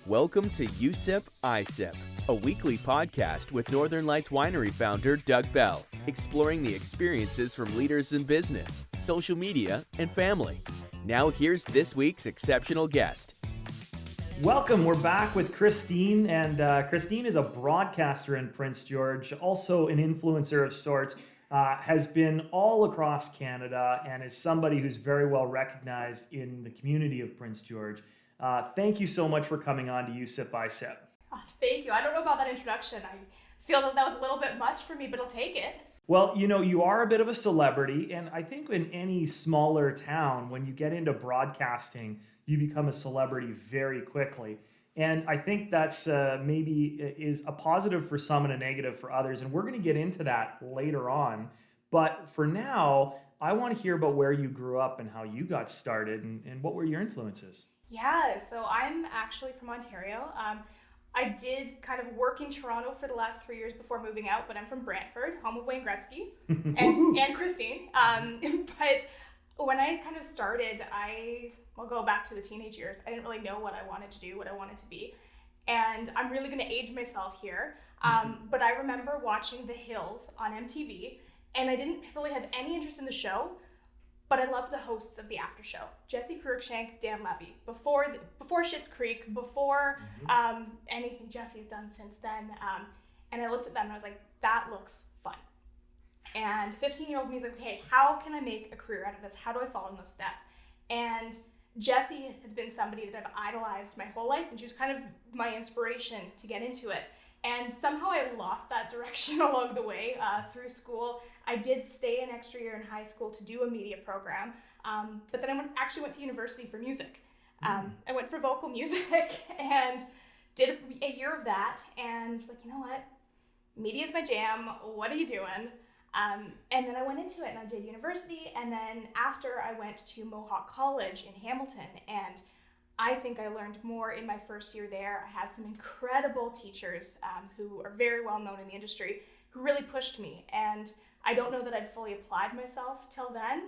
Welcome to USIP ISIP, a weekly podcast with Northern Lights Winery founder Doug Bell, exploring the experiences from leaders in business, social media, and family. Now here's this week's exceptional guest. Welcome, we're back with Christine, and Christine is a broadcaster in Prince George, also an influencer of sorts, has been all across Canada, and is somebody who's very well recognized in the community of Prince George. Thank you so much for coming on to USIP ISIP. Oh, thank you. I don't know about that introduction. I feel that was a little bit much for me, but I'll take it. Well, you know, you are a bit of a celebrity, and I think in any smaller town, when you get into broadcasting, you become a celebrity very quickly. And I think that's maybe is a positive for some and a negative for others, and we're going to get into that later on. But for now, I want to hear about where you grew up and how you got started, and what were your influences? Yeah, so I'm actually from Ontario. I did kind of work in Toronto for the last 3 years before moving out, but I'm from Brantford, home of Wayne Gretzky and Christine. But when I kind of started, I'll go back to the teenage years. I didn't really know what I wanted to do, what I wanted to be. And I'm really going to age myself here. But I remember watching The Hills on MTV, and I didn't really have any interest in the show, but I loved the hosts of the after show. Jesse Cruikshank, Dan Levy. Before Schitt's Creek, before anything Jesse's done since then. And I looked at them and I was like, that looks fun. And 15-year-old me is like, okay, how can I make a career out of this? How do I follow in those steps? And Jessie has been somebody that I've idolized my whole life, and she was kind of my inspiration to get into it. And somehow I lost that direction along the way through school. I did stay an extra year in high school to do a media program, but then I actually went to university for music. I went for vocal music and did a year of that, and was like, you know what? Media's my jam. What are you doing? And then I went into it and I did university, and then after I went to Mohawk College in Hamilton, and I think I learned more in my first year there. I had some incredible teachers who are very well known in the industry who really pushed me, and I don't know that I'd fully applied myself till then,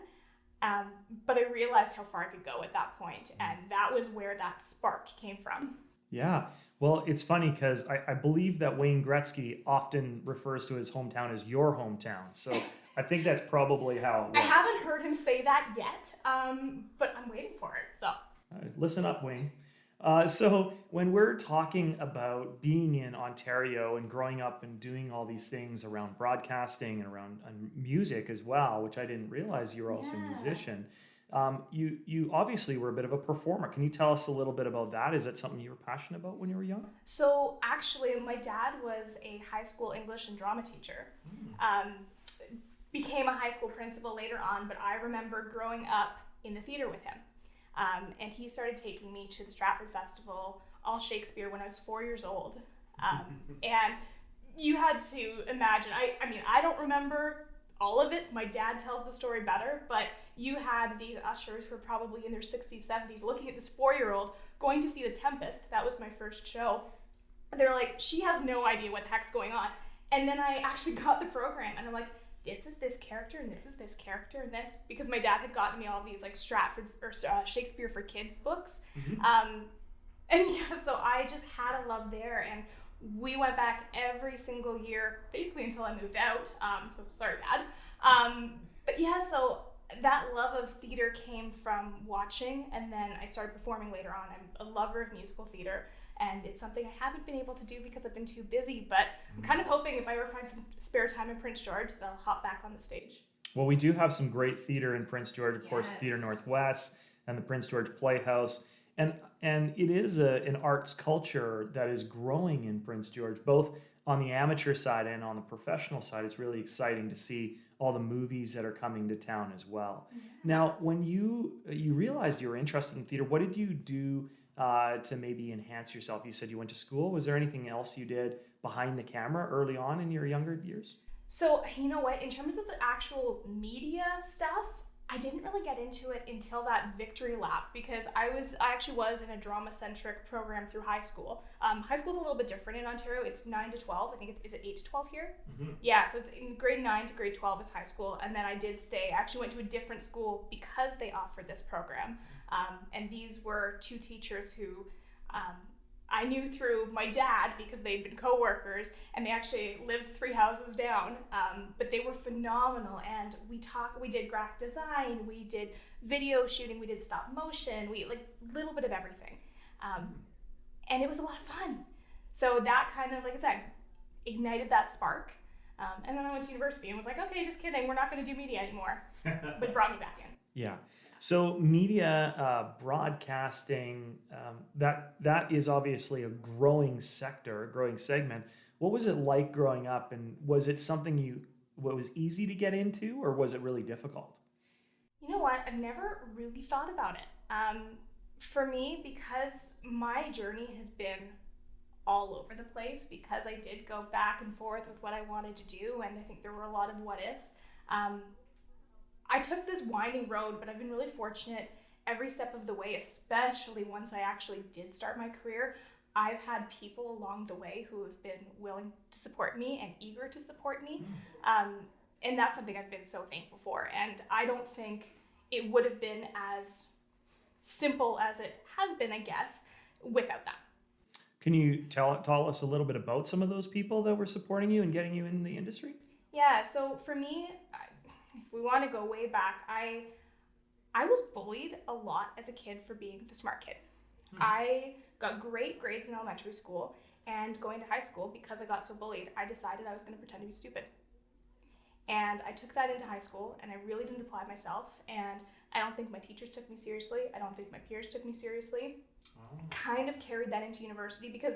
but I realized how far I could go at that point, and that was where that spark came from. Yeah, well, it's funny because I believe that Wayne Gretzky often refers to his hometown as your hometown. So I think that's probably how it works. I haven't heard him say that yet, but I'm waiting for it. So all right, listen up, Wayne. So when we're talking about being in Ontario and growing up and doing all these things around broadcasting and around music as well, which I didn't realize you were also a musician. You obviously were a bit of a performer. Can you tell us a little bit about that? Is that something you were passionate about when you were young? So actually, my dad was a high school English and drama teacher. Became a high school principal later on, but I remember growing up in the theater with him. And he started taking me to the Stratford Festival, all Shakespeare, when I was 4 years old. And you had to imagine, I mean, I don't remember all of it. My dad tells the story better, but you had these ushers who were probably in their 60s, 70s looking at this 4-year-old going to see The Tempest. That was my first show. They're like, she has no idea what the heck's going on. And then I actually got the program, and I'm like, this is this character, and this is this character, and this, because my dad had gotten me all these like Stratford or Shakespeare for Kids books. And yeah, so I just had a love there, and we went back every single year, basically until I moved out. So sorry, Dad. But yeah, so that love of theater came from watching, and then I started performing later on. I'm a lover of musical theater, and it's something I haven't been able to do because I've been too busy, but I'm kind of hoping if I ever find some spare time in Prince George that I'll hop back on the stage. Well, we do have some great theater in Prince George, of course, Theatre Northwest and the Prince George Playhouse. And it is an arts culture that is growing in Prince George, both on the amateur side and on the professional side. It's really exciting to see all the movies that are coming to town as well. Yeah. Now, when you realized you were interested in theater, what did you do to maybe enhance yourself? You said you went to school. Was there anything else you did behind the camera early on in your younger years? So, you know what, in terms of the actual media stuff, I didn't really get into it until that victory lap, because I actually was in a drama-centric program through high school. High school's a little bit different in Ontario. It's 9 to 12. I think is it 8 to 12 here? Mm-hmm. Yeah, so it's in grade 9 to grade 12 is high school, and then I did stay. I actually went to a different school because they offered this program, and these were two teachers who I knew through my dad because they'd been co-workers and they actually lived 3 houses down. But they were phenomenal, and we did graphic design, we did video shooting, we did stop motion, we like little bit of everything. And it was a lot of fun. So that kind of, like I said, ignited that spark. And then I went to university and was like, okay, just kidding, we're not going to do media anymore. But brought me back in. Yeah. So media, broadcasting, that is obviously a growing sector, a growing segment. What was it like growing up, and was it something what was easy to get into, or was it really difficult? You know what? I've never really thought about it. For me, because my journey has been all over the place, because I did go back and forth with what I wanted to do, and I think there were a lot of what ifs. I took this winding road, but I've been really fortunate every step of the way, especially once I actually did start my career. I've had people along the way who have been willing to support me and eager to support me. And that's something I've been so thankful for. And I don't think it would have been as simple as it has been, I guess, without that. Can you tell us a little bit about some of those people that were supporting you and getting you in the industry? Yeah, so for me, if we want to go way back, I was bullied a lot as a kid for being the smart kid. I got great grades in elementary school, and going to high school, because I got so bullied, I decided I was going to pretend to be stupid. And I took that into high school, and I really didn't apply myself, and I don't think my teachers took me seriously. I don't think my peers took me seriously. Kind of carried that into university, because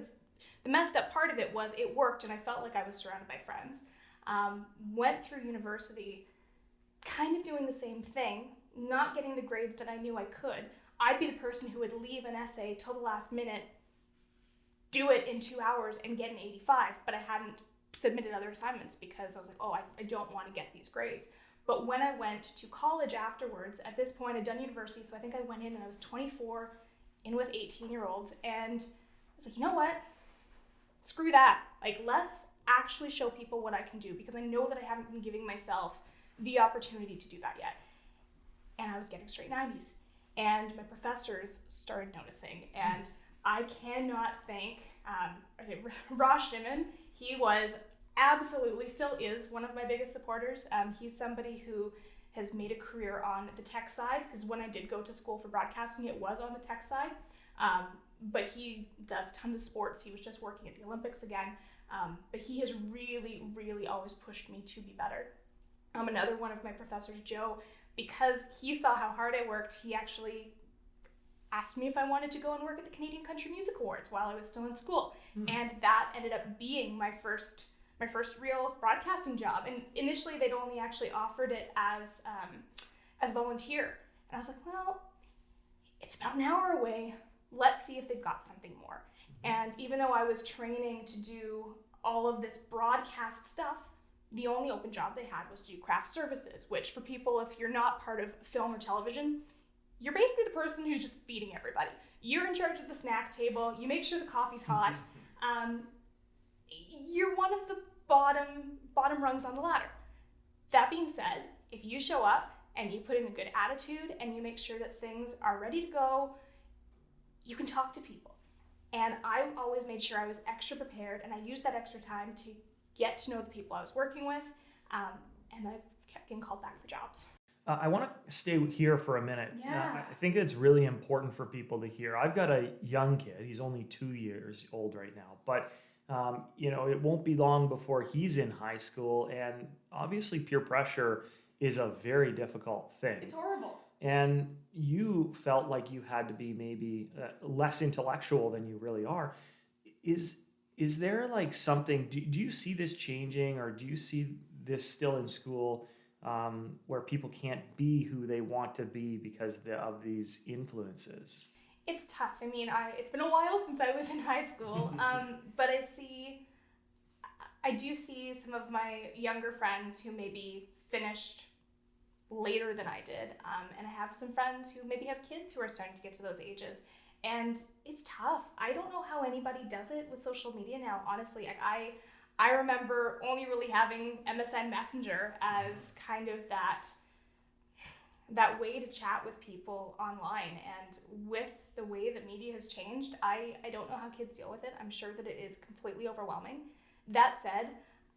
the messed up part of it was it worked, and I felt like I was surrounded by friends. Went through university kind of doing the same thing, not getting the grades that I knew I could. I'd be the person who would leave an essay till the last minute, do it in 2 hours, and get an 85, but I hadn't submitted other assignments because I was like, oh, I don't want to get these grades. But when I went to college afterwards, at this point I'd done university, so I think I went in and I was 24, in with 18-year-olds, and I was like, you know what? Screw that. Like, let's actually show people what I can do, because I know that I haven't been giving myself the opportunity to do that yet. And I was getting straight 90s. And my professors started noticing, and I cannot thank Ross Shimon. He was absolutely, still is, one of my biggest supporters. He's somebody who has made a career on the tech side, because when I did go to school for broadcasting, it was on the tech side. But he does tons of sports. He was just working at the Olympics again. But he has really, really always pushed me to be better. Another one of my professors, Joe, because he saw how hard I worked, he actually asked me if I wanted to go and work at the Canadian Country Music Awards while I was still in school. And that ended up being my first real broadcasting job. And initially they'd only actually offered it as volunteer. And I was like, well, it's about an hour away. Let's see if they've got something more. And even though I was training to do all of this broadcast stuff, the only open job they had was to do craft services, which for people, if you're not part of film or television, you're basically the person who's just feeding everybody. You're in charge of the snack table. You make sure the coffee's hot. You're one of the bottom rungs on the ladder. That being said, if you show up and you put in a good attitude and you make sure that things are ready to go, you can talk to people. And I always made sure I was extra prepared, and I used that extra time to get to know the people I was working with, and I kept getting called back for jobs. I want to stay here for a minute. Yeah. I think it's really important for people to hear. I've got a young kid. He's only 2 years old right now, but it won't be long before he's in high school, and obviously peer pressure is a very difficult thing. It's horrible. And you felt like you had to be maybe less intellectual than you really are. Is there like something, do you see this changing, or do you see this still in school where people can't be who they want to be because of these influences? It's tough. I mean, it's been a while since I was in high school, but I do see some of my younger friends who maybe finished later than I did, and I have some friends who maybe have kids who are starting to get to those ages. And it's tough. I don't know how anybody does it with social media now, honestly. I remember only really having MSN Messenger as kind of that way to chat with people online. And with the way that media has changed, I don't know how kids deal with it. I'm sure that it is completely overwhelming. That said,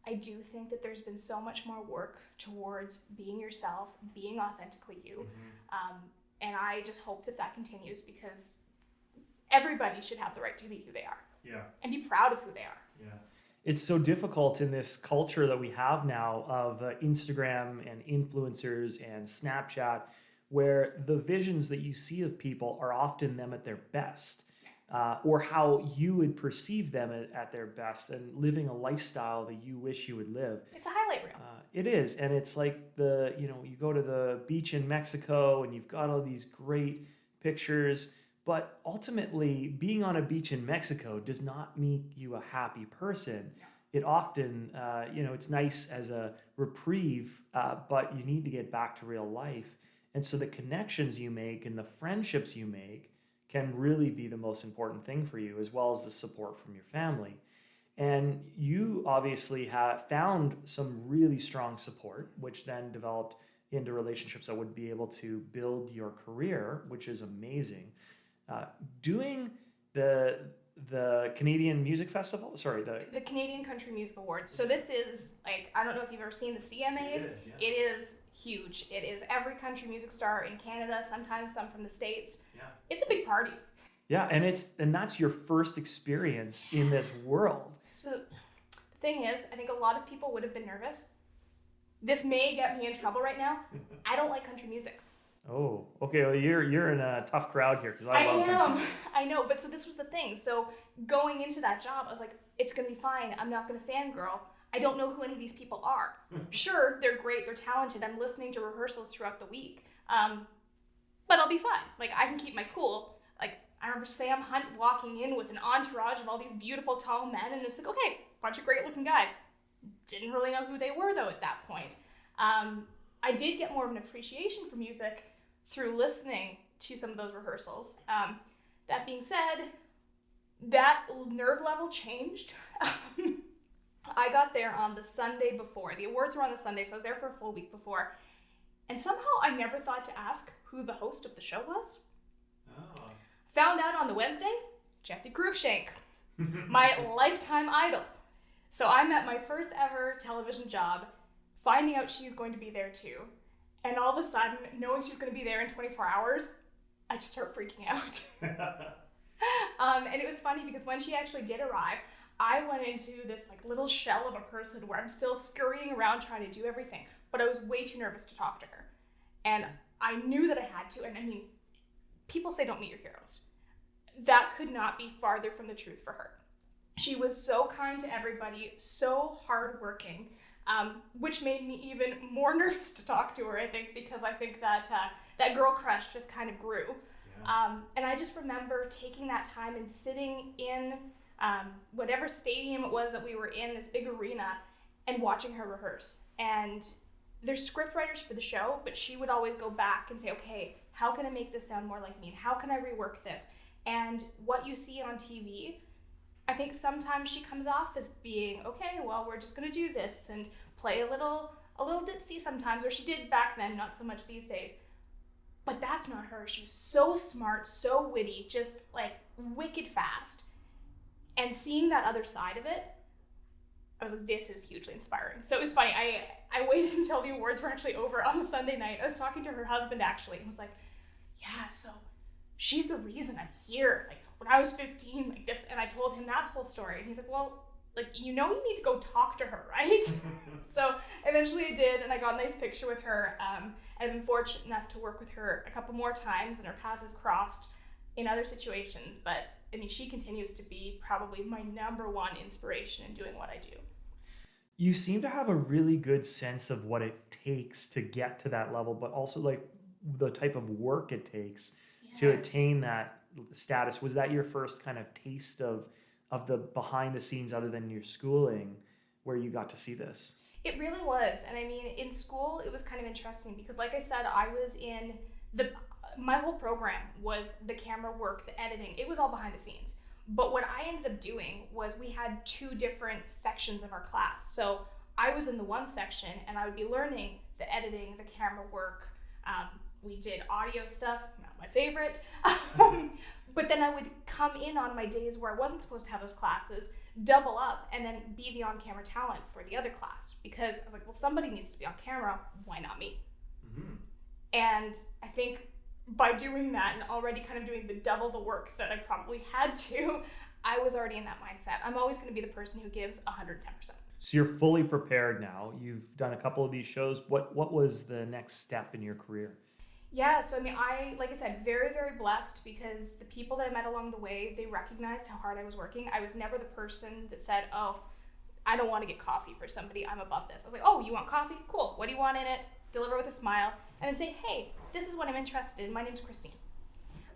I do think that there's been so much more work towards being yourself, being authentically you. And I just hope that that continues, because everybody should have the right to be who they are. Yeah. And be proud of who they are. Yeah. It's so difficult in this culture that we have now of Instagram and influencers and Snapchat, where the visions that you see of people are often them at their best, or how you would perceive them at their best, and living a lifestyle that you wish you would live. It's a highlight reel. It is. And it's like you go to the beach in Mexico and you've got all these great pictures. But ultimately, being on a beach in Mexico does not make you a happy person. It often, it's nice as a reprieve, but you need to get back to real life. And so the connections you make and the friendships you make can really be the most important thing for you, as well as the support from your family. And you obviously have found some really strong support, which then developed into relationships that would be able to build your career, which is amazing. Doing the Canadian Music Festival, the Canadian Country Music Awards. So this is like, I don't know if you've ever seen the CMAs. It is, yeah. It is huge. It is every country music star in Canada, sometimes some from the States. Yeah. It's a big party. Yeah, and that's your first experience in this world. So the thing is, I think a lot of people would have been nervous. This may get me in trouble right now. I don't like country music. Oh, okay. Well, you're in a tough crowd here, because I love country music. I know, but so this was the thing. So going into that job, I was like, it's gonna be fine. I'm not gonna fangirl. I don't know who any of these people are. Sure, they're great, they're talented. I'm listening to rehearsals throughout the week. But I'll be fine. Like, I can keep my cool. Like, I remember Sam Hunt walking in with an entourage of all these beautiful tall men, and it's like, okay, bunch of great looking guys. Didn't really know who they were though at that point. I did get more of an appreciation for music through listening to some of those rehearsals. That being said, that nerve level changed. I got there on the Sunday before. The awards were on the Sunday, so I was there for a full week before. And somehow I never thought to ask who the host of the show was. Oh. Found out on the Wednesday, Jesse Cruikshank, my lifetime idol. So I'm at my first ever television job, finding out she's going to be there too. And all of a sudden, knowing she's going to be there in 24 hours, I just start freaking out. And it was funny because when she actually did arrive, I went into this like little shell of a person where I'm still scurrying around trying to do everything, but I was way too nervous to talk to her. And I knew that I had to, and I mean, people say don't meet your heroes. That could not be farther from the truth for her. She was so kind to everybody, so hardworking, which made me even more nervous to talk to her, I think, because I think that that girl crush just kind of grew. Yeah. And I just remember taking that time and sitting in whatever stadium it was that we were in, this big arena, and watching her rehearse. And there's script writers for the show, but she would always go back and say, okay, how can I make this sound more like me? And how can I rework this? And what you see on TV, I think sometimes she comes off as being, okay, well, we're just gonna do this and play a little ditzy sometimes, or she did back then, not so much these days. But that's not her. She was so smart, so witty, just like wicked fast. And seeing that other side of it, I was like, this is hugely inspiring. So it was funny. I waited until the awards were actually over on the Sunday night. I was talking to her husband actually and was like, yeah, so she's the reason I'm here. Like when I was 15, like this, and I told him that whole story. And he's like, well, like, you know, you need to go talk to her, right? So eventually I did, and I got a nice picture with her. And I've been fortunate enough to work with her a couple more times, and our paths have crossed in other situations. But I mean, she continues to be probably my number one inspiration in doing what I do. You seem to have a really good sense of what it takes to get to that level, but also like the type of work it takes to attain that status. Was that your first kind of taste of the behind the scenes, other than your schooling, where you got to see this? It really was. And I mean, in school, it was kind of interesting because like I said, I was in my whole program was the camera work, the editing. It was all behind the scenes. But what I ended up doing was we had two different sections of our class. So I was in the one section and I would be learning the editing, the camera work, We did audio stuff, not my favorite. But then I would come in on my days where I wasn't supposed to have those classes, double up, and then be the on-camera talent for the other class. Because I was like, well, somebody needs to be on camera. Why not me? Mm-hmm. And I think by doing that and already kind of doing the double the work that I probably had to, I was already in that mindset. I'm always going to be the person who gives 110%. So you're fully prepared now. You've done a couple of these shows. What was the next step in your career? Yeah, so I mean, like I said, very, very blessed because the people that I met along the way, they recognized how hard I was working. I was never the person that said, oh, I don't want to get coffee for somebody. I'm above this. I was like, oh, you want coffee? Cool. What do you want in it? Deliver with a smile. And then say, hey, this is what I'm interested in. My name's Christine.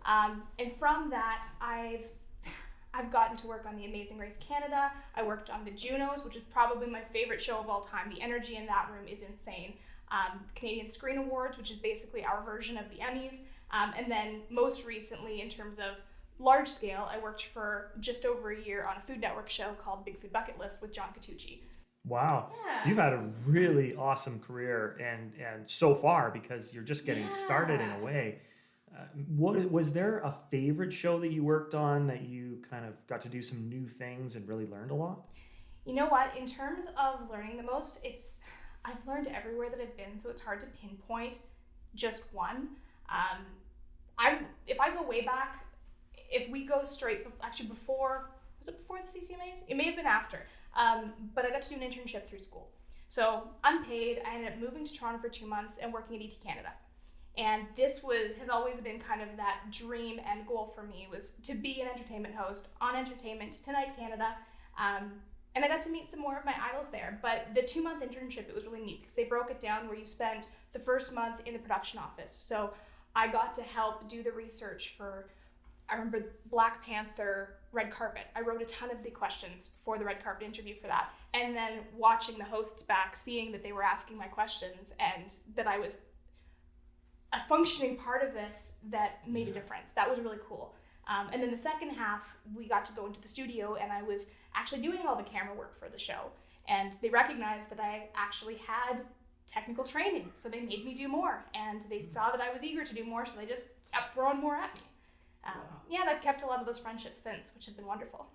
And from that, I've gotten to work on The Amazing Race Canada. I worked on the Junos, which is probably my favorite show of all time. The energy in that room is insane. Canadian Screen Awards, which is basically our version of the Emmys. And then most recently, in terms of large scale, I worked for just over a year on a Food Network show called Big Food Bucket List with John Catucci. Wow. Yeah. You've had a really awesome career and so far because you're just getting started in a way. What was there a favorite show that you worked on that you kind of got to do some new things and really learned a lot? You know what? In terms of learning the most, I've learned everywhere that I've been, so it's hard to pinpoint just one. If I go way back, if we go straight, actually was it before the CCMAs? It may have been after, but I got to do an internship through school. So unpaid, I ended up moving to Toronto for 2 months and working at ET Canada. And this has always been kind of that dream and goal for me, was to be an entertainment host on Entertainment Tonight Canada. And I got to meet some more of my idols there. But the 2-month internship, it was really neat because they broke it down where you spent the first month in the production office. So I got to help do the research for, I remember Black Panther red carpet. I wrote a ton of the questions for the red carpet interview for that. And then watching the hosts back, seeing that they were asking my questions and that I was a functioning part of this that made a difference. That was really cool. And then the second half, we got to go into the studio and I was actually doing all the camera work for the show. And they recognized that I actually had technical training, so they made me do more. And they saw that I was eager to do more, so they just kept throwing more at me. Yeah, and I've kept a lot of those friendships since, which have been wonderful.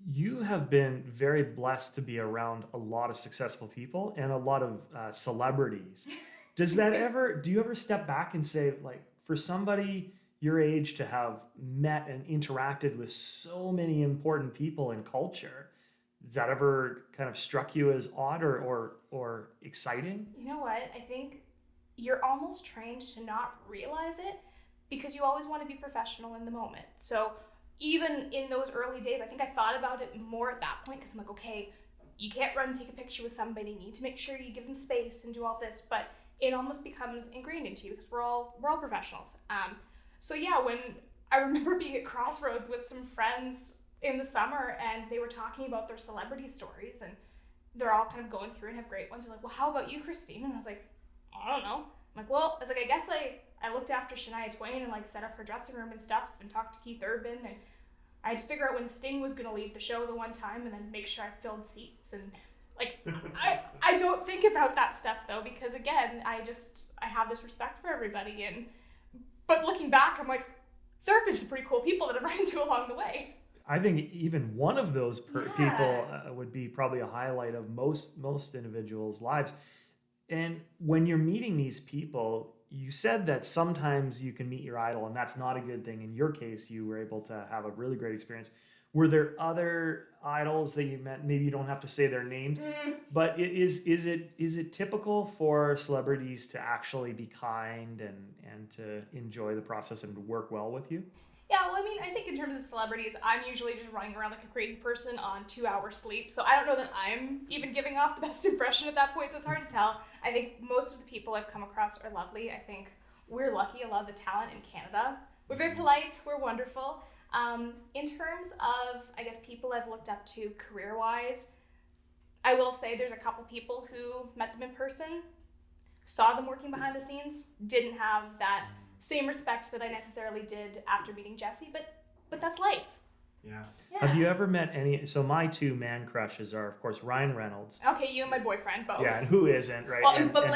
You have been very blessed to be around a lot of successful people and a lot of celebrities. Do you ever step back and say, like, for somebody your age to have met and interacted with so many important people in culture, does that ever kind of struck you as odd or exciting? You know what? I think you're almost trained to not realize it because you always want to be professional in the moment. So even in those early days, I think I thought about it more at that point because I'm like, okay, you can't run and take a picture with somebody. You need to make sure you give them space and do all this. But it almost becomes ingrained into you because we're all professionals. So yeah, when I remember being at Crossroads with some friends in the summer and they were talking about their celebrity stories and they're all kind of going through and have great ones. They're like, well, how about you, Christine? And I was like, I don't know. I'm like, well, I was like, I guess I looked after Shania Twain and like set up her dressing room and stuff and talked to Keith Urban, and I had to figure out when Sting was going to leave the show the one time and then make sure I filled seats. And like, I don't think about that stuff though, because again, I have this respect for everybody. But looking back, I'm like, there have been some pretty cool people that I've run into along the way. I think even one of those people would be probably a highlight of most individuals' lives. And when you're meeting these people, you said that sometimes you can meet your idol and that's not a good thing. In your case, you were able to have a really great experience. Were there other idols that you met? Maybe you don't have to say their names, but is it typical for celebrities to actually be kind and to enjoy the process and to work well with you? Yeah, well, I mean, I think in terms of celebrities, I'm usually just running around like a crazy person on 2 hours sleep. So I don't know that I'm even giving off the best impression at that point. So it's hard to tell. I think most of the people I've come across are lovely. I think we're lucky. A lot of the talent in Canada. We're very polite. We're wonderful. In terms of, I guess, people I've looked up to career-wise, I will say there's a couple people who met them in person, saw them working behind the scenes, didn't have that same respect that I necessarily did after meeting Jesse, but that's life. Yeah. Yeah. Have you ever met any? So my two man crushes are, of course, Ryan Reynolds. Okay, you and my boyfriend both. Yeah, and who isn't, right? Well, and, but and,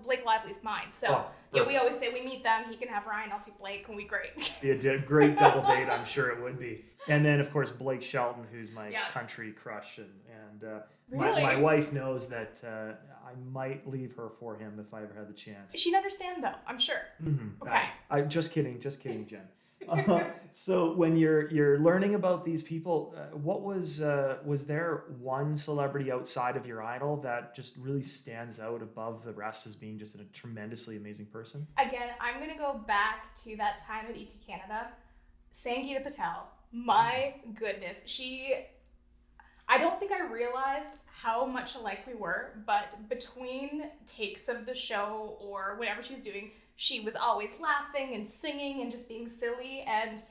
Blake Lively's mine. So Oh, yeah, we perfect. always say we meet them. He can have Ryan. I'll take Blake, and we great. Be a great double date, I'm sure it would be. And then, of course, Blake Shelton, who's my country crush, and Really? my wife knows that I might leave her for him if I ever had the chance. She'd understand though, I'm sure. Mm-hmm. Okay. I just kidding, Jen. So when you're learning about these people, what was there one celebrity outside of your idol that just really stands out above the rest as being just a tremendously amazing person? Again, I'm gonna go back to that time at ET Canada. Sangeeta Patel. My goodness, I don't think I realized how much alike we were, but between takes of the show or whatever she was doing, she was always laughing and singing and just being silly and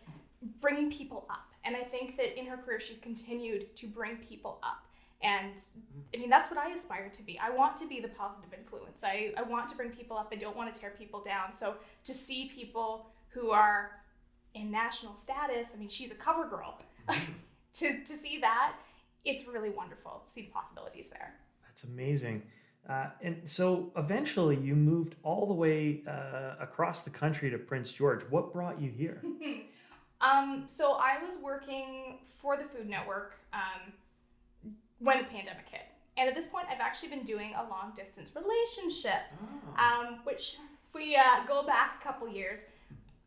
bringing people up. And I think that in her career, she's continued to bring people up. And I mean, that's what I aspire to be. I want to be the positive influence. I want to bring people up. I don't want to tear people down. So to see people who are in national status, I mean, she's a cover girl. to see that, it's really wonderful to see the possibilities there. That's amazing. And so eventually you moved all the way across the country to Prince George. What brought you here? So I was working for the Food Network when the pandemic hit. And at this point, I've actually been doing a long distance relationship, which if we go back a couple years,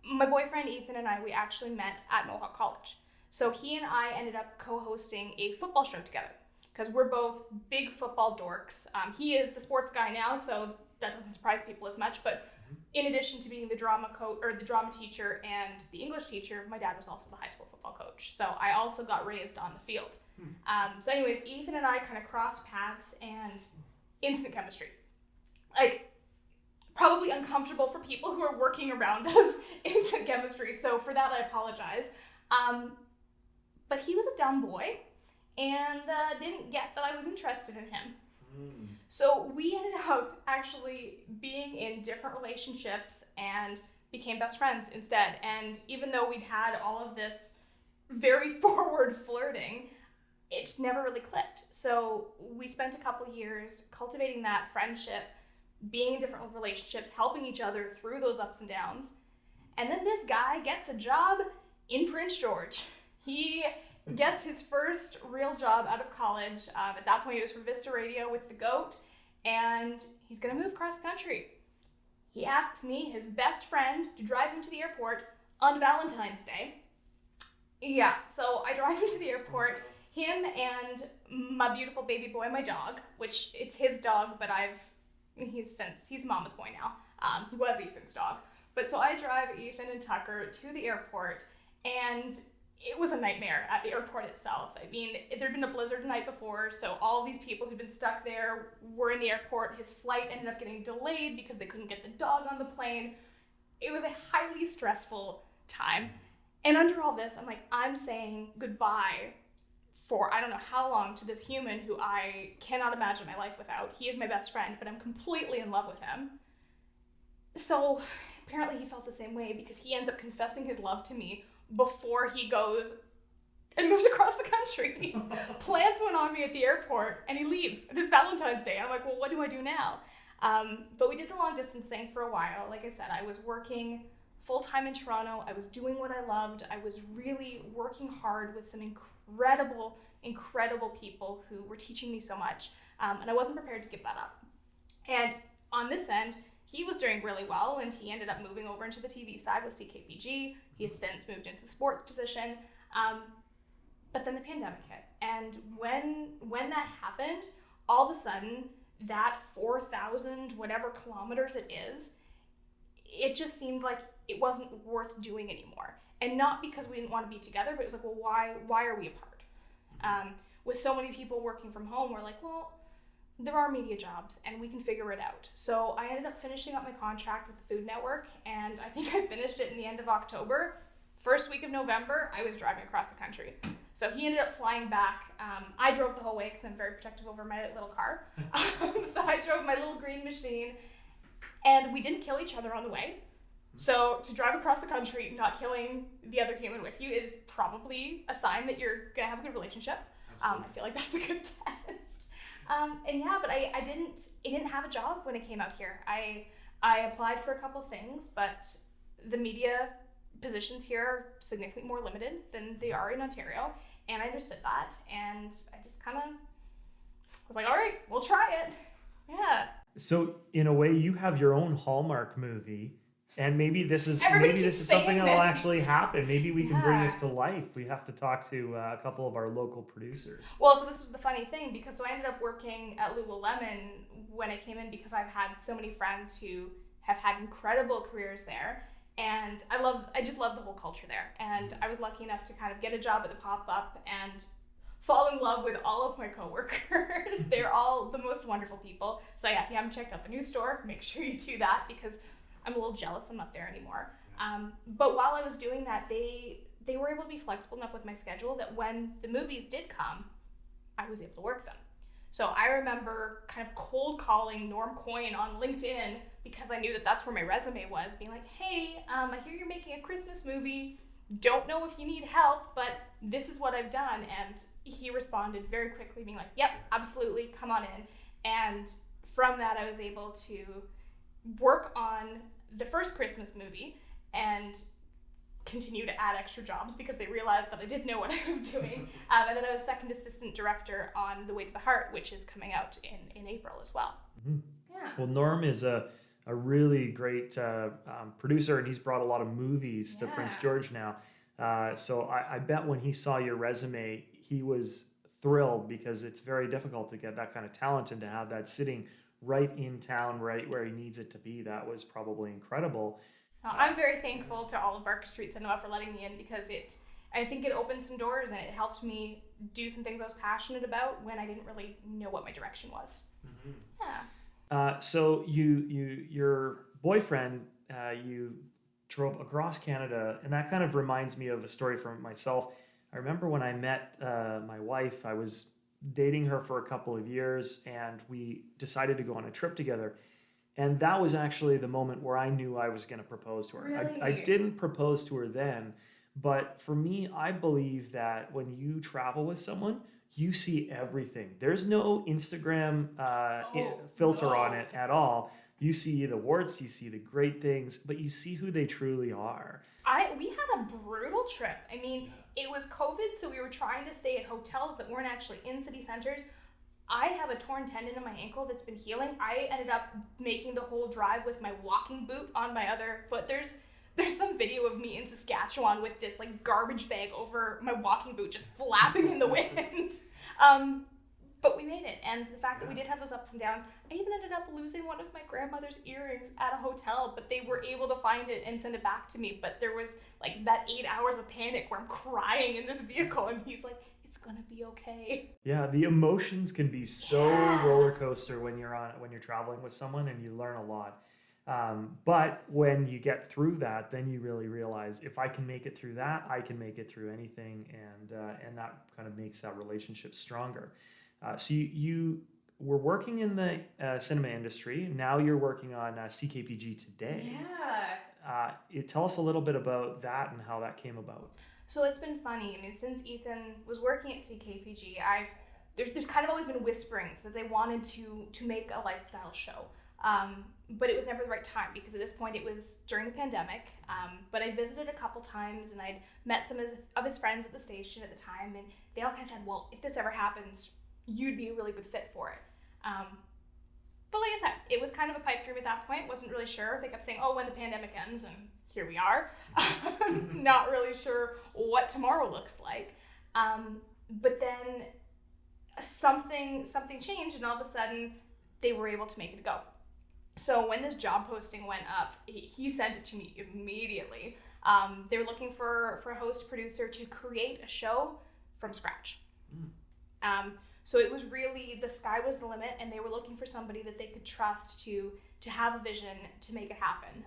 my boyfriend Ethan and I, we actually met at Mohawk College. So he and I ended up co-hosting a football show together because we're both big football dorks. He is the sports guy now, so that doesn't surprise people as much. But in addition to being the drama coach or the drama teacher and the English teacher, my dad was also the high school football coach. So I also got raised on the field. So anyways, Ethan and I kind of crossed paths and instant chemistry. Like, probably uncomfortable for people who are working around us, instant chemistry. So for that, I apologize. But he was a dumb boy and didn't get that I was interested in him. So we ended up actually being in different relationships and became best friends instead. And even though we'd had all of this very forward flirting, it just never really clicked. So we spent a couple years cultivating that friendship, being in different relationships, helping each other through those ups and downs. And then this guy gets a job in Prince George. He gets his first real job out of college. At that point, he was for Vista Radio with the GOAT, and he's gonna move across the country. He asks me, his best friend, to drive him to the airport on Valentine's Day. Yeah, so I drive him to the airport, him and my beautiful baby boy, my dog, which it's his dog, but he's mama's boy now. He was Ethan's dog. But so I drive Ethan and Tucker to the airport, and it was a nightmare at the airport itself. I mean, there'd been a blizzard the night before, so all these people who'd been stuck there were in the airport. His flight ended up getting delayed because they couldn't get the dog on the plane. It was a highly stressful time. And under all this, I'm saying goodbye for I don't know how long to this human who I cannot imagine my life without. He is my best friend, but I'm completely in love with him. So apparently he felt the same way because he ends up confessing his love to me before he goes and moves across the country. Plans one on me at the airport and he leaves. And it's Valentine's Day. I'm like, well, what do I do now? But we did the long distance thing for a while. Like I said, I was working full-time in Toronto. I was doing what I loved. I was really working hard with some incredible people who were teaching me so much. And I wasn't prepared to give that up. And on this end, he was doing really well, and he ended up moving over into the TV side with CKPG. He has since moved into the sports position. But then the pandemic hit. And when that happened, all of a sudden, that 4,000 whatever kilometers it is, it just seemed like it wasn't worth doing anymore. And not because we didn't want to be together, but it was like, well, why are we apart? With so many people working from home, we're like, well, there are media jobs and we can figure it out. So I ended up finishing up my contract with the Food Network, and I think I finished it in the end of October. First week of November, I was driving across the country. So he ended up flying back. I drove the whole way because I'm very protective over my little car. So I drove my little green machine, and we didn't kill each other on the way. So to drive across the country, not killing the other human with you is probably a sign that you're gonna have a good relationship. I feel like that's a good test. And yeah, but I didn't have a job when I came out here. I applied for a couple things, but the media positions here are significantly more limited than they are in Ontario, and I understood that, and I just kind of was like, all right, we'll try it. Yeah. So in a way, you have your own Hallmark movie, and maybe this is something that will actually happen. Maybe we can bring this to life. We have to talk to a couple of our local producers. Well, so this was the funny thing, because I ended up working at Lululemon when I came in, because I've had so many friends who have had incredible careers there. And I just love the whole culture there. And I was lucky enough to kind of get a job at the pop-up and fall in love with all of my coworkers. They're all the most wonderful people. So yeah, if you haven't checked out the new store, make sure you do that, because I'm a little jealous I'm not there anymore. But while I was doing that, they were able to be flexible enough with my schedule that when the movies did come, I was able to work them. So I remember kind of cold calling Norm Coyne on LinkedIn, because I knew that that's where my resume was, being like, hey, I hear you're making a Christmas movie. Don't know if you need help, but this is what I've done. And he responded very quickly, being like, yep, absolutely, come on in. And from that, I was able to work on the first Christmas movie and continue to add extra jobs, because they realized that I didn't know what I was doing. And then I was second assistant director on The Way to the Heart, which is coming out in April as well. Mm-hmm. Yeah. Well, Norm is a really great producer, and he's brought a lot of movies to Prince George now. So I bet when he saw your resume, he was thrilled, because it's very difficult to get that kind of talent, and to have that sitting right in town, right where he needs it to be. That was probably incredible. I'm very thankful to all of Barker Street Cinema for letting me in, because I think it opened some doors, and it helped me do some things I was passionate about when I didn't really know what my direction was. Mm-hmm. Yeah. So your boyfriend, you drove across Canada, and that kind of reminds me of a story from myself. I remember when I met my wife, I was dating her for a couple of years, and we decided to go on a trip together. And that was actually the moment where I knew I was going to propose to her. Really? I didn't propose to her then, but for me, I believe that when you travel with someone, you see everything. There's no Instagram filter on it at all. You see the warts, you see the great things, but you see who they truly are. We had a brutal trip. I mean, it was COVID, so we were trying to stay at hotels that weren't actually in city centers. I have a torn tendon in my ankle that's been healing. I ended up making the whole drive with my walking boot on my other foot. There's some video of me in Saskatchewan with this like garbage bag over my walking boot just flapping in the wind. But we made it. And the fact that we did have those ups and downs, I even ended up losing one of my grandmother's earrings at a hotel, but they were able to find it and send it back to me. But there was like that 8 hours of panic where I'm crying in this vehicle, and he's like, it's gonna be okay. Yeah, the emotions can be so roller coaster when you're traveling with someone, and you learn a lot. But when you get through that, then you really realize, if I can make it through that, I can make it through anything, and that kind of makes that relationship stronger. So you were working in the cinema industry. Now you're working on CKPG today. Yeah. Tell us a little bit about that and how that came about. So it's been funny. I mean, since Ethan was working at CKPG, there's kind of always been whisperings that they wanted to make a lifestyle show. But it was never the right time, because at this point it was during the pandemic. But I visited a couple times, and I'd met some of his friends at the station at the time, and they all kind of said, well, if this ever happens, you'd be a really good fit for it. But like I said, it was kind of a pipe dream at that point. Wasn't really sure. They kept saying, oh, when the pandemic ends, and here we are. Not really sure what tomorrow looks like. But then something changed, and all of a sudden they were able to make it go. So when this job posting went up, he sent it to me immediately. They were looking for a host producer to create a show from scratch. So it was really, the sky was the limit, and they were looking for somebody that they could trust to have a vision to make it happen.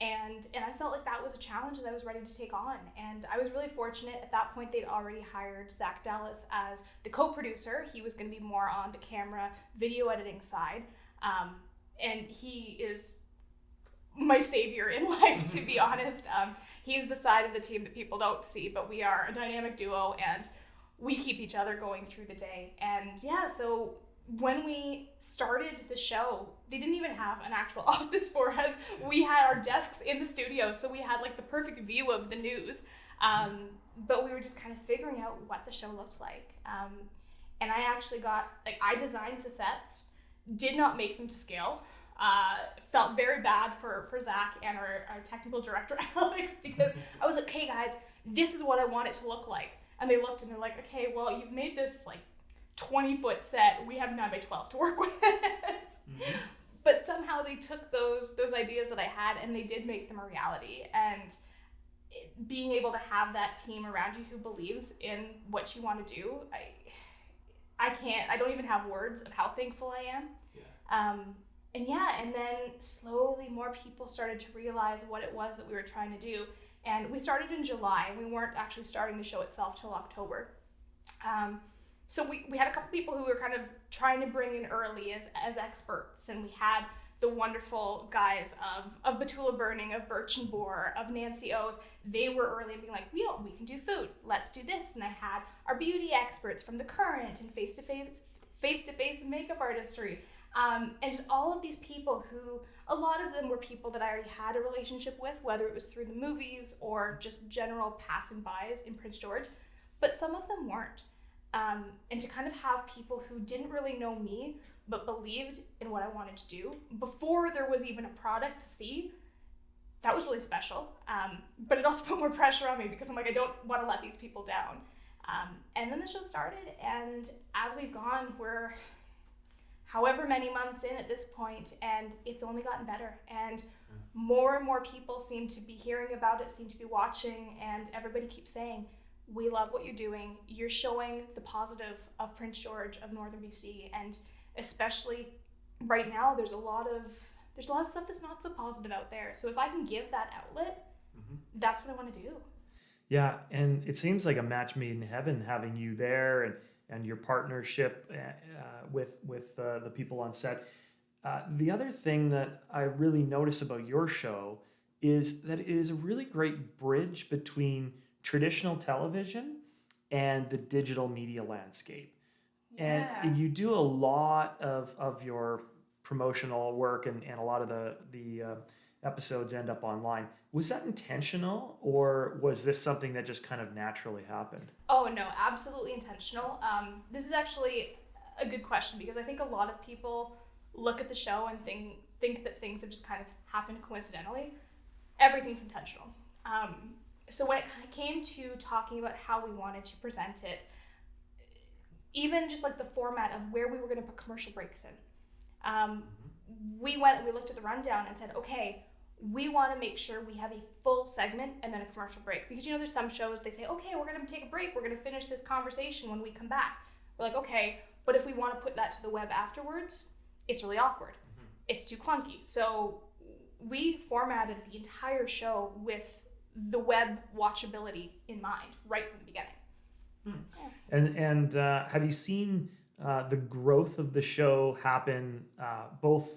And I felt like that was a challenge that I was ready to take on. And I was really fortunate. At that point, they'd already hired Zach Dallas as the co-producer. He was going to be more on the camera, video editing side. And he is my savior in life, to be honest. He's the side of the team that people don't see, but we are a dynamic duo, and we keep each other going through the day. And yeah, so when we started the show, they didn't even have an actual office for us. We had our desks in the studio, so we had like the perfect view of the news. But we were just kind of figuring out what the show looked like. And I actually I designed the sets, did not make them to scale. Felt very bad for Zach and our technical director, Alex, because I was like, okay, guys, this is what I want it to look like. And they looked and they're like, okay, well, you've made this like 20-foot set. We have 9x12 to work with. But somehow they took those ideas that I had and they did make them a reality. And being able to have that team around you who believes in what you want to do, I don't even have words of how thankful I am. And then slowly more people started to realize what it was that we were trying to do. And we started in July. We weren't actually starting the show itself till October. So we had a couple people who were kind of trying to bring in early as experts. And we had the wonderful guys of Batula Burning, of Birch and Boar, of Nancy O's. They were early and being like, we can do food. Let's do this. And I had our beauty experts from The Current and face-to-face and makeup artistry. And just all of these people who, a lot of them were people that I already had a relationship with, whether it was through the movies or just general passing bys in Prince George, but some of them weren't. And to kind of have people who didn't really know me, but believed in what I wanted to do before there was even a product to see, that was really special. But it also put more pressure on me because I'm like, I don't want to let these people down. And then the show started, and as we've gone, we're however many months in at this point, and it's only gotten better. And more and more people seem to be hearing about it, seem to be watching, and everybody keeps saying, we love what you're doing. You're showing the positive of Prince George, of Northern BC, and especially right now, there's a lot of stuff that's not so positive out there. So if I can give that outlet, that's what I want to do. Yeah, and it seems like a match made in heaven having you there and your partnership with the people on set. The other thing that I really notice about your show is that it is a really great bridge between traditional television and the digital media landscape. Yeah. And you do a lot of your promotional work and a lot of the episodes end up online. Was that intentional, or was this something that just kind of naturally happened? Oh, no, absolutely intentional. This is actually a good question because I think a lot of people look at the show and think that things have just kind of happened coincidentally. Everything's intentional. So when it kind of came to talking about how we wanted to present it, even just like the format of where we were going to put commercial breaks in, we looked at the rundown and said, okay, we want to make sure we have a full segment and then a commercial break. Because, there's some shows, they say, okay, we're going to take a break. We're going to finish this conversation when we come back. We're like, okay, but if we want to put that to the web afterwards, it's really awkward. It's too clunky. So we formatted the entire show with the web watchability in mind right from the beginning. Yeah. And have you seen the growth of the show happen both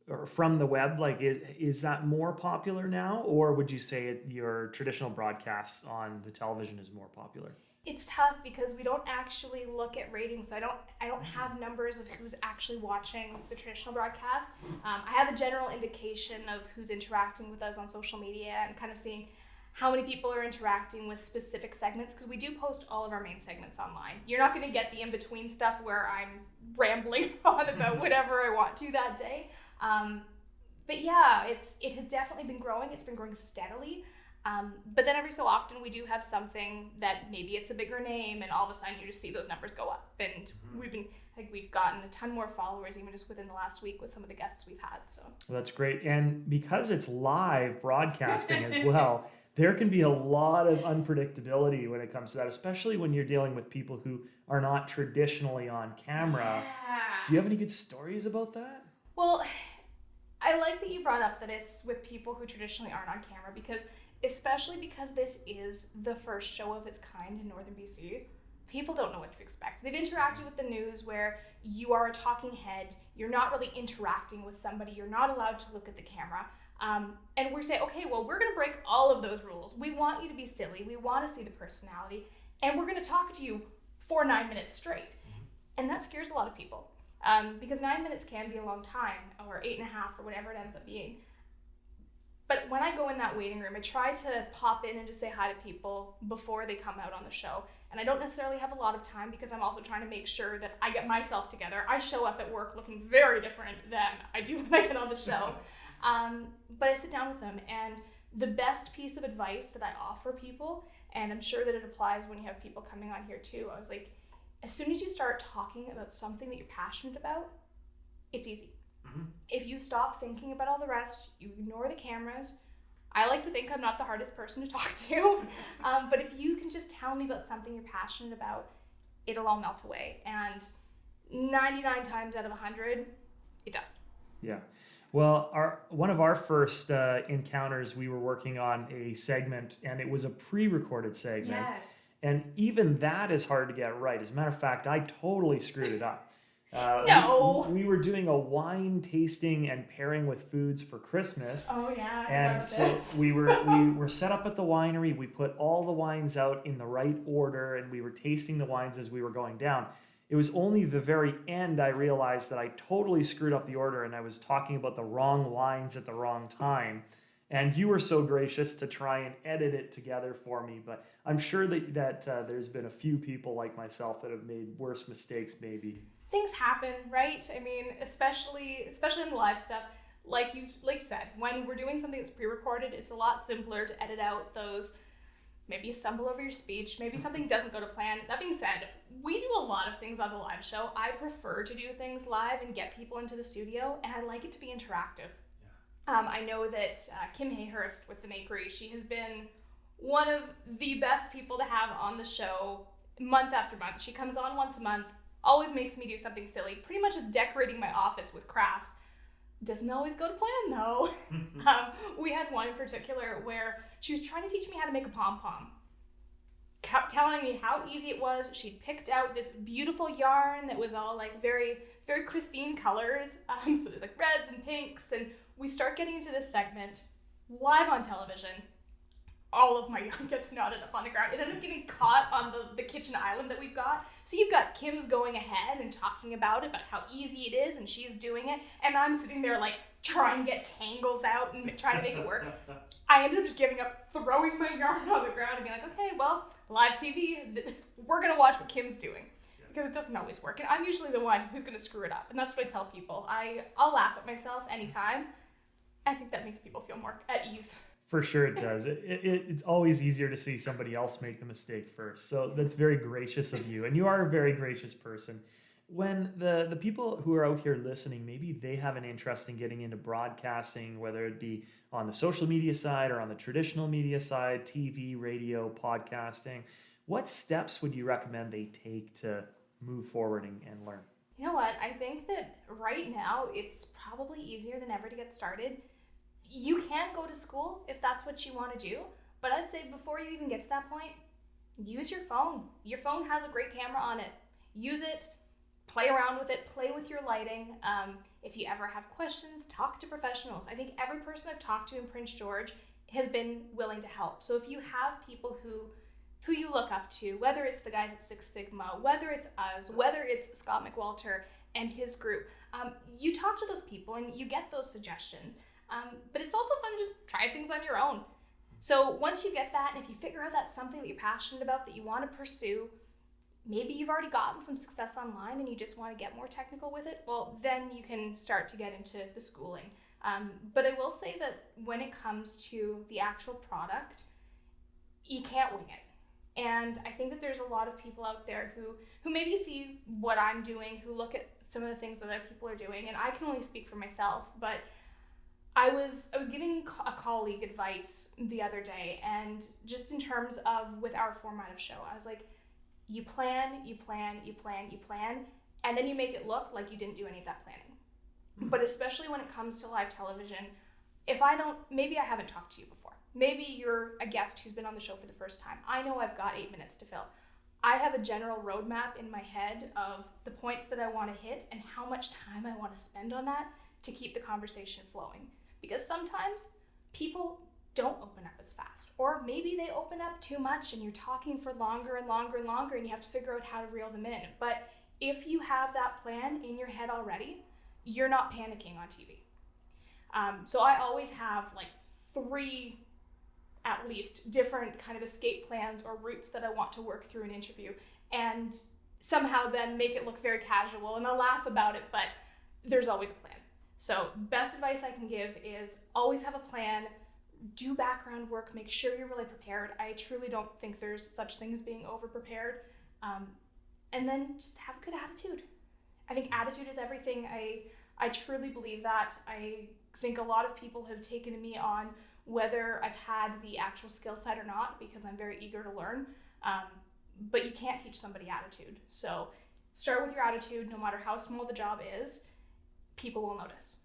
or from the web? Like, is that more popular now, or would you say your traditional broadcasts on the television is more popular? It's tough because we don't actually look at ratings. So I don't have numbers of who's actually watching the traditional broadcast. I have a general indication of who's interacting with us on social media and kind of seeing how many people are interacting with specific segments, because we do post all of our main segments online. You're not going to get the in-between stuff where I'm rambling on about whatever I want to that day. But yeah, it has definitely been growing. It's been growing steadily. But then every so often we do have something that maybe it's a bigger name, and all of a sudden you just see those numbers go up. And we've gotten a ton more followers even just within the last week with some of the guests we've had. So well, that's great. And because it's live broadcasting as well, there can be a lot of unpredictability when it comes to that, especially when you're dealing with people who are not traditionally on camera. Yeah. Do you have any good stories about that? Well, I like that you brought up that it's with people who traditionally aren't on camera, especially because this is the first show of its kind in Northern BC. People don't know what to expect. They've interacted with the news where you are a talking head. You're not really interacting with somebody. You're not allowed to look at the camera. And we say, okay, well, we're going to break all of those rules. We want you to be silly. We want to see the personality. And we're going to talk to you for 9 minutes straight. And that scares a lot of people because 9 minutes can be a long time, or 8.5 or whatever it ends up being. But when I go in that waiting room, I try to pop in and just say hi to people before they come out on the show. And I don't necessarily have a lot of time because I'm also trying to make sure that I get myself together. I show up at work looking very different than I do when I get on the show. But I sit down with them, and the best piece of advice that I offer people, and I'm sure that it applies when you have people coming on here too, I was like, as soon as you start talking about something that you're passionate about, it's easy. If you stop thinking about all the rest, you ignore the cameras. I like to think I'm not the hardest person to talk to, but if you can just tell me about something you're passionate about, it'll all melt away. And 99 times out of 100, it does. Yeah. Well, one of our first encounters, we were working on a segment, and it was a pre-recorded segment. Yes. And even that is hard to get right. As a matter of fact, I totally screwed it up. No. We were doing a wine tasting and pairing with foods for Christmas. Oh yeah. And so we were set up at the winery. We put all the wines out in the right order, and we were tasting the wines as we were going down. It was only the very end I realized that I totally screwed up the order, and I was talking about the wrong wines at the wrong time. And you were so gracious to try and edit it together for me. But I'm sure that there's been a few people like myself that have made worse mistakes maybe. Things happen, right? I mean, especially in the live stuff, like you said, when we're doing something that's pre-recorded, it's a lot simpler to edit out those, maybe you stumble over your speech, maybe something doesn't go to plan. That being said, we do a lot of things on the live show. I prefer to do things live and get people into the studio, and I like it to be interactive. I know that Kim Hayhurst with The Makery, she has been one of the best people to have on the show month after month. She comes on once a month, always makes me do something silly, pretty much just decorating my office with crafts. Doesn't always go to plan though. We had one in particular where she was trying to teach me how to make a pom-pom. Kept telling me how easy it was. She'd picked out this beautiful yarn that was all like very, very Christine colors. So there's like reds and pinks, and we start getting into this segment live on television. All of my yarn gets knotted up on the ground. It ends up getting caught on the kitchen island that we've got. So you've got Kim's going ahead and talking about how easy it is, and she's doing it. And I'm sitting there like trying to get tangles out and trying to make it work. I ended up just giving up, throwing my yarn on the ground and being like, okay, well, live TV, we're going to watch what Kim's doing. Because it doesn't always work. And I'm usually the one who's going to screw it up. And that's what I tell people. I'll laugh at myself anytime. I think that makes people feel more at ease. For sure it does. It's always easier to see somebody else make the mistake first. So that's very gracious of you. And you are a very gracious person. When the people who are out here listening, maybe they have an interest in getting into broadcasting, whether it be on the social media side or on the traditional media side, TV, radio, podcasting, what steps would you recommend they take to move forward and learn? You know what? I think that right now it's probably easier than ever to get started. You can go to school if that's what you want to do, but I'd say before you even get to that point, use your phone. Your phone has a great camera on it. Use it, play around with it, play with your lighting. If you ever have questions, talk to professionals. I think every person I've talked to in Prince George has been willing to help. So if you have people who you look up to, whether it's the guys at Six Sigma, whether it's us, whether it's Scott McWalter and his group, you talk to those people and you get those suggestions. But it's also fun to just try things on your own. So once you get that, and if you figure out that's something that you're passionate about, that you want to pursue, maybe you've already gotten some success online and you just want to get more technical with it, well, then you can start to get into the schooling. But I will say that when it comes to the actual product, you can't wing it. And I think that there's a lot of people out there who maybe see what I'm doing, who look at some of the things that other people are doing, and I can only speak for myself, but I was giving a colleague advice the other day, and just in terms of with our format of show, I was like, you plan, and then you make it look like you didn't do any of that planning. But especially when it comes to live television, maybe I haven't talked to you before. Maybe you're a guest who's been on the show for the first time. I know I've got 8 minutes to fill. I have a general roadmap in my head of the points that I want to hit and how much time I want to spend on that to keep the conversation flowing. because sometimes people don't open up as fast, or maybe they open up too much and you're talking for longer and longer and longer and you have to figure out how to reel them in. But if you have that plan in your head already, you're not panicking on TV. So I always have like 3 at least different kind of escape plans or routes that I want to work through an interview, and somehow then make it look very casual, and I'll laugh about it, but there's always a plan. So best advice I can give is always have a plan, do background work, make sure you're really prepared. I truly don't think there's such thing as being over-prepared. And then just have a good attitude. I think attitude is everything. I truly believe that. I think a lot of people have taken me on whether I've had the actual skill set or not, because I'm very eager to learn. But you can't teach somebody attitude. So start with your attitude, no matter how small the job is, people will notice.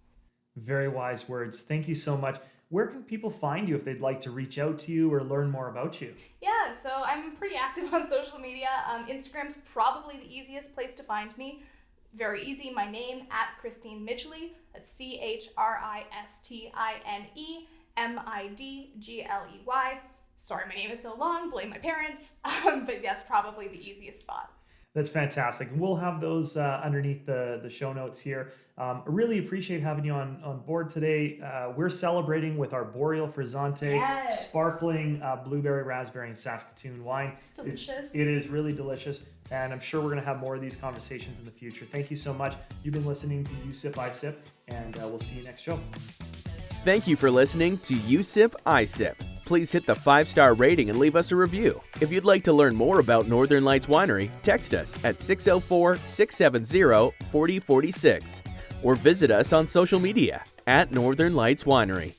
Very wise words. Thank you so much. Where can people find you if they'd like to reach out to you or learn more about you? Yeah, so I'm pretty active on social media. Instagram's probably the easiest place to find me. Very easy. My name, @Christine Midgley. That's CHRISTINEMIDGLEY. Sorry, my name is so long. Blame my parents. But that's probably the easiest spot. That's fantastic. We'll have those underneath the show notes here. I really appreciate having you on board today. We're celebrating with our Boreal Frizzante, Yes. sparkling blueberry, raspberry, and Saskatoon wine. It's delicious. It is really delicious, and I'm sure we're going to have more of these conversations in the future. Thank you so much. You've been listening to You Sip, I Sip, and we'll see you next show. Thank you for listening to You Sip, I Sip. Please hit the 5-star rating and leave us a review. If you'd like to learn more about Northern Lights Winery, text us at 604-670-4046 or visit us on social media @Northern Lights Winery.